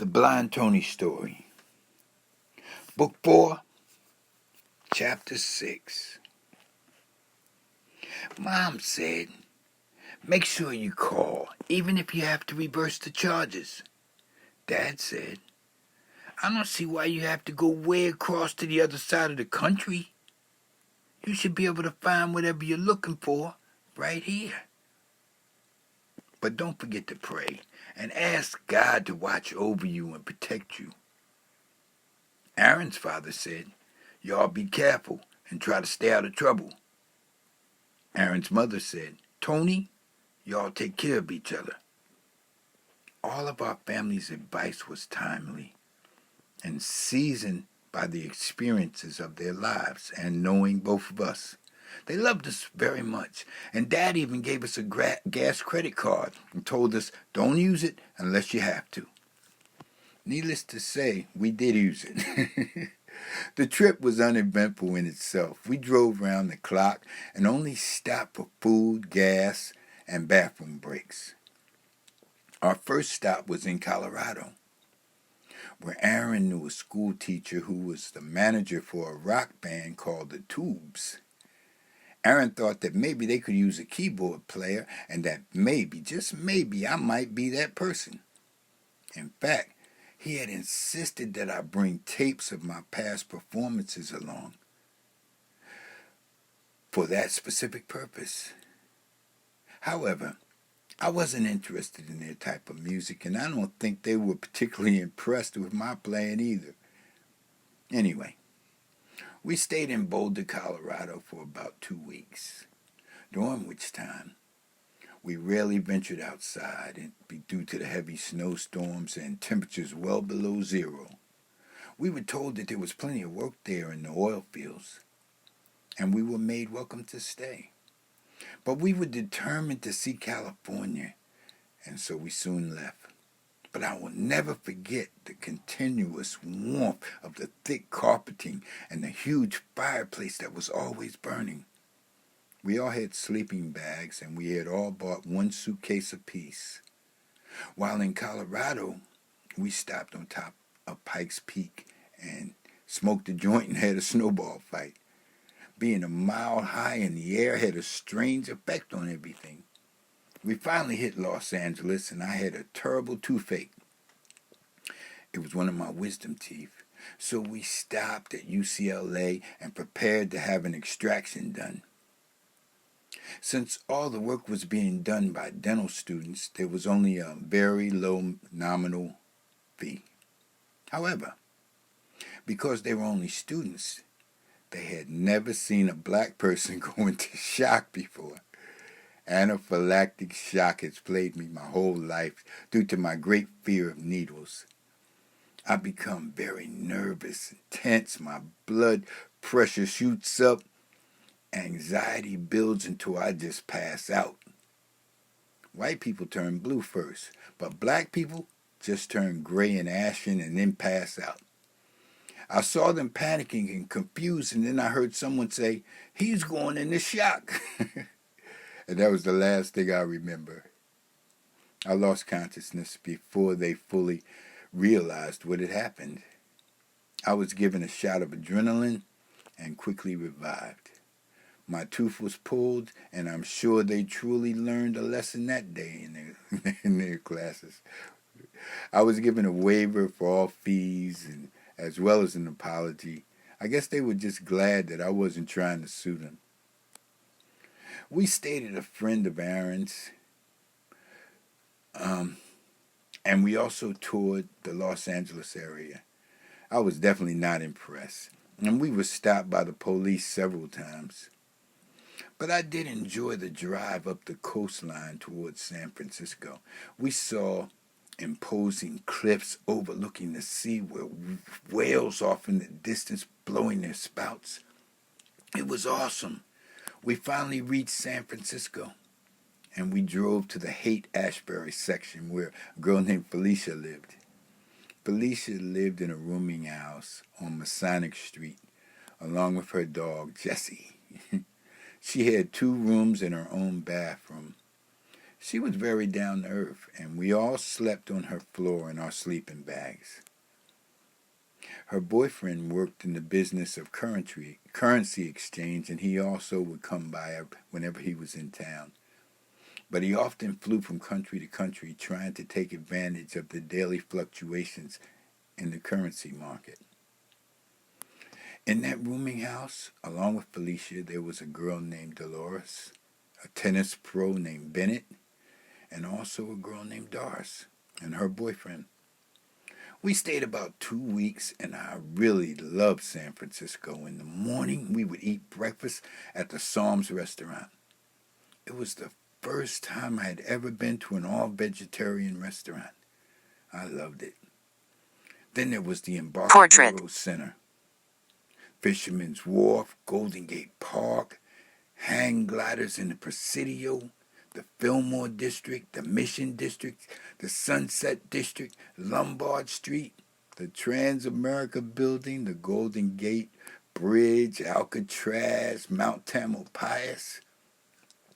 The Blind Tony Story. Book 4, Chapter 6. Mom said, make sure you call, even if you have to reverse the charges. Dad said, I don't see why you have to go way across to the other side of the country. You should be able to find whatever you're looking for right here. But don't forget to pray and ask God to watch over you and protect you. Aaron's father said, y'all be careful and try to stay out of trouble. Aaron's mother said, Tony, y'all take care of each other. All of our family's advice was timely and seasoned by the experiences of their lives and knowing both of us. They loved us very much, and Dad even gave us a gas credit card and told us, don't use it unless you have to. Needless to say, we did use it. The trip was uneventful in itself. We drove round the clock and only stopped for food, gas, and bathroom breaks. Our first stop was in Colorado, where Aaron knew a school teacher who was the manager for a rock band called the Tubes. Aaron thought that maybe they could use a keyboard player and that maybe, just maybe, I might be that person. In fact, he had insisted that I bring tapes of my past performances along for that specific purpose. However, I wasn't interested in their type of music, and I don't think they were particularly impressed with my playing either. Anyway, we stayed in Boulder, Colorado for about 2 weeks, during which time we rarely ventured outside due to the heavy snowstorms and temperatures well below zero. We were told that there was plenty of work there in the oil fields, and we were made welcome to stay. But we were determined to see California, and so we soon left. But I will never forget the continuous warmth of the thick carpeting and the huge fireplace that was always burning. We all had sleeping bags, and we had all bought one suitcase apiece. While in Colorado, we stopped on top of Pikes Peak and smoked a joint and had a snowball fight. Being a mile high in the air had a strange effect on everything. We finally hit Los Angeles, and I had a terrible toothache. It was one of my wisdom teeth. So we stopped at UCLA and prepared to have an extraction done. Since all the work was being done by dental students, there was only a very low nominal fee. However, because they were only students, they had never seen a black person go into shock before. Anaphylactic shock has plagued me my whole life due to my great fear of needles. I become very nervous and tense. My blood pressure shoots up. Anxiety builds until I just pass out. White people turn blue first, but black people just turn gray and ashen and then pass out. I saw them panicking and confused, and then I heard someone say, he's going into shock. And that was the last thing I remember. I lost consciousness before they fully realized what had happened. I was given a shot of adrenaline and quickly revived. My tooth was pulled, and I'm sure they truly learned a lesson that day in their classes. I was given a waiver for all fees, and as well as an apology. I guess they were just glad that I wasn't trying to sue them. We stayed at a friend of Aaron's, and we also toured the Los Angeles area. I was definitely not impressed, and we were stopped by the police several times. But I did enjoy the drive up the coastline towards San Francisco. We saw imposing cliffs overlooking the sea with whales off in the distance blowing their spouts. It was awesome. We finally reached San Francisco, and we drove to the Haight-Ashbury section where a girl named Felicia lived. Felicia lived in a rooming house on Masonic Street, along with her dog, Jessie. She had 2 rooms and her own bathroom. She was very down to earth, and we all slept on her floor in our sleeping bags. Her boyfriend worked in the business of currency exchange, and he also would come by whenever he was in town. But he often flew from country to country trying to take advantage of the daily fluctuations in the currency market. In that rooming house, along with Felicia, there was a girl named Dolores, a tennis pro named Bennett, and also a girl named Doris and her boyfriend. We stayed about 2 weeks, and I really loved San Francisco. In the morning, we would eat breakfast at the Psalms restaurant. It was the first time I had ever been to an all-vegetarian restaurant. I loved it. Then there was the Embarcadero Center, Fisherman's Wharf, Golden Gate Park, hang gliders in the Presidio, the Fillmore District, the Mission District, the Sunset District, Lombard Street, the Transamerica Building, the Golden Gate Bridge, Alcatraz, Mount Tamalpais,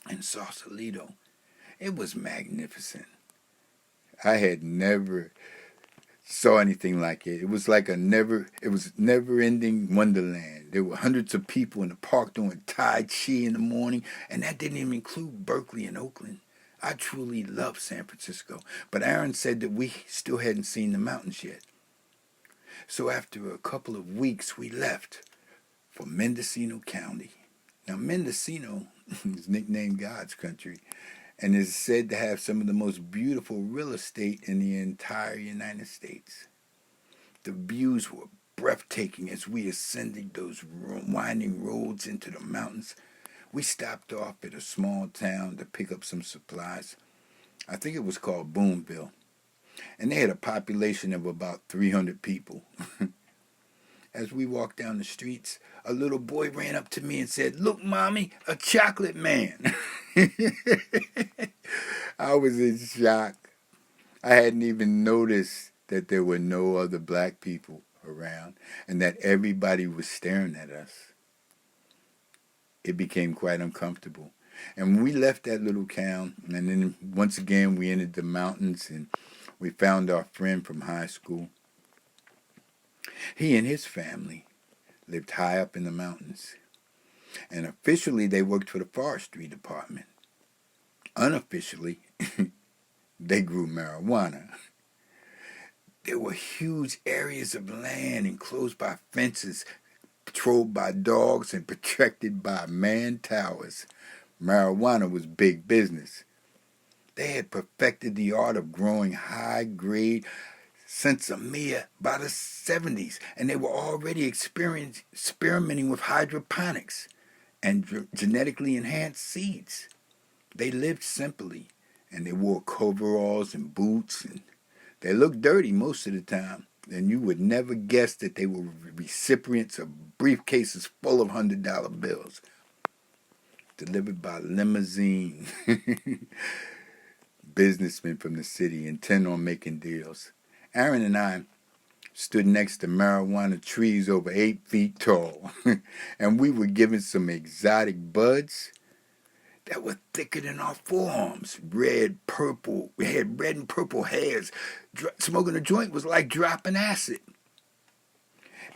and Sausalito. It was magnificent. I had never saw anything like it. It was like never-ending wonderland. There were hundreds of people in the park doing Tai Chi in the morning, and that didn't even include Berkeley and Oakland. I truly loved San Francisco, but Aaron said that we still hadn't seen the mountains yet. So after a couple of weeks, we left for Mendocino County. Now, Mendocino is nicknamed God's country, and is said to have some of the most beautiful real estate in the entire United States. The views were breathtaking as we ascended those winding roads into the mountains. We stopped off at a small town to pick up some supplies. I think it was called Boonville, and they had a population of about 300 people. As we walked down the streets, a little boy ran up to me and said, "Look, Mommy, a chocolate man." I was in shock. I hadn't even noticed that there were no other black people around and that everybody was staring at us. It became quite uncomfortable. And we left that little town, and then once again we entered the mountains, and we found our friend from high school. He and his family lived high up in the mountains, and officially they worked for the forestry department. Unofficially, they grew marijuana. There were huge areas of land enclosed by fences, patrolled by dogs, and protected by man towers. Marijuana was big business. They had perfected the art of growing high-grade Sensimilla by the 70s, and they were already experimenting with hydroponics and genetically enhanced seeds. They lived simply, and they wore coveralls and boots, and they looked dirty most of the time, and you would never guess that they were recipients of briefcases full of $100 bills, delivered by limousine businessmen from the city intent on making deals. Aaron and I stood next to marijuana trees over 8 feet tall, and we were given some exotic buds that were thicker than our forearms, red, purple. We had red and purple hairs. Smoking a joint was like dropping acid.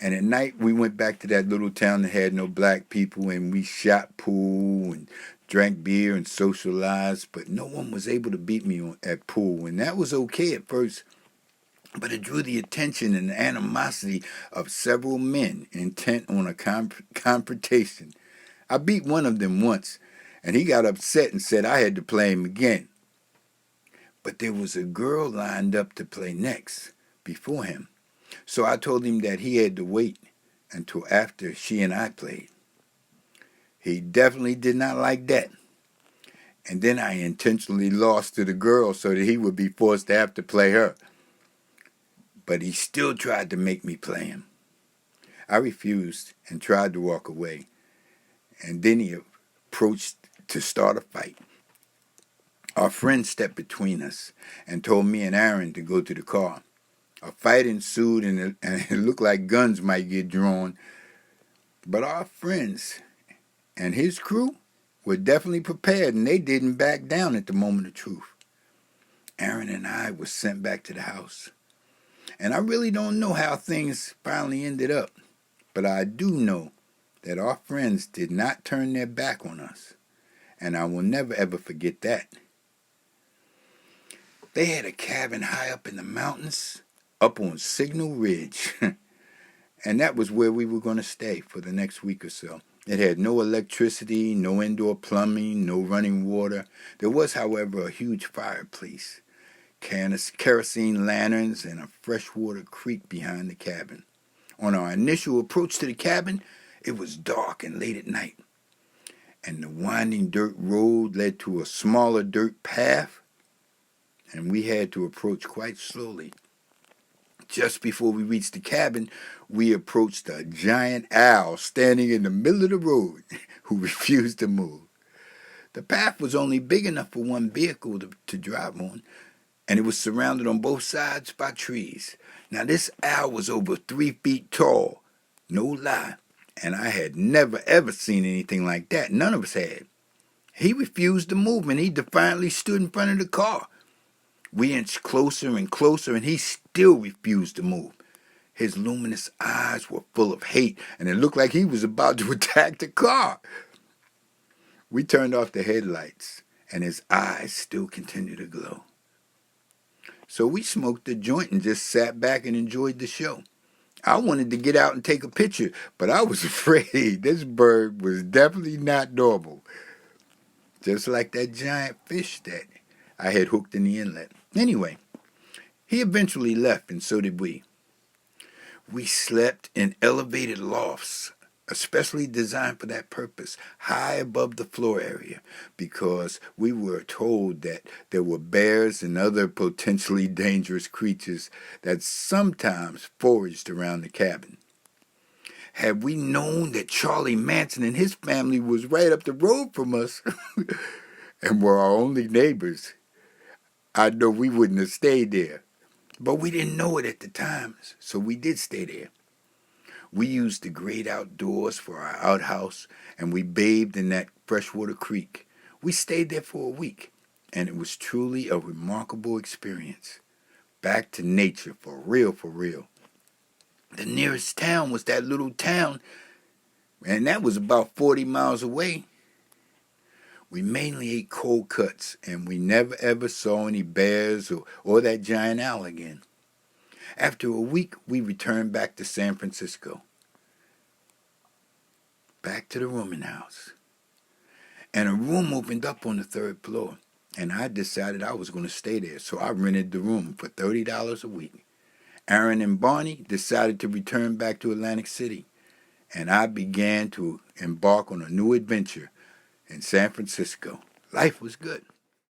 And at night, we went back to that little town that had no black people, and we shot pool and drank beer and socialized, but no one was able to beat me at pool, and that was okay at first. But it drew the attention and animosity of several men intent on a confrontation. I beat one of them once, and he got upset and said I had to play him again. But there was a girl lined up to play next before him, so I told him that he had to wait until after she and I played. He definitely did not like that. And then I intentionally lost to the girl so that he would be forced to have to play her. But he still tried to make me play him. I refused and tried to walk away. And then he approached to start a fight. Our friend stepped between us and told me and Aaron to go to the car. A fight ensued, and it looked like guns might get drawn. But our friends and his crew were definitely prepared, and they didn't back down at the moment of truth. Aaron and I were sent back to the house. And I really don't know how things finally ended up, but I do know that our friends did not turn their back on us, and I will never ever forget that. They had a cabin high up in the mountains, up on Signal Ridge, and that was where we were going to stay for the next week or so. It had no electricity, no indoor plumbing, no running water. There was, however, a huge fireplace, kerosene lanterns, and a freshwater creek behind the cabin. On our initial approach to the cabin, it was dark and late at night, and the winding dirt road led to a smaller dirt path, and we had to approach quite slowly. Just before we reached the cabin, we approached a giant owl standing in the middle of the road who refused to move. The path was only big enough for one vehicle to drive on, and it was surrounded on both sides by trees. Now, this owl was over 3 feet tall, no lie, and I had never ever seen anything like that. None of us had. He refused to move, and he defiantly stood in front of the car. We inched closer and closer, and he still refused to move. His luminous eyes were full of hate, and it looked like he was about to attack the car. We turned off the headlights, and his eyes still continued to glow. So we smoked a joint and just sat back and enjoyed the show. I wanted to get out and take a picture, but I was afraid. This bird was definitely not normal. Just like that giant fish that I had hooked in the inlet. Anyway, he eventually left, and so did we. We slept in elevated lofts, especially designed for that purpose, high above the floor area, because we were told that there were bears and other potentially dangerous creatures that sometimes foraged around the cabin. Had we known that Charlie Manson and his family was right up the road from us and were our only neighbors, I know we wouldn't have stayed there. But we didn't know it at the time, so we did stay there. We used the great outdoors for our outhouse, and we bathed in that freshwater creek. We stayed there for a week, and it was truly a remarkable experience. Back to nature, for real, for real. The nearest town was that little town, and that was about 40 miles away. We mainly ate cold cuts, and we never ever saw any bears or that giant owl again. After a week, we returned back to San Francisco. Back to the rooming house. And a room opened up on the 3rd floor, and I decided I was going to stay there, so I rented the room for $30 a week. Aaron and Barney decided to return back to Atlantic City, and I began to embark on a new adventure in San Francisco. Life was good.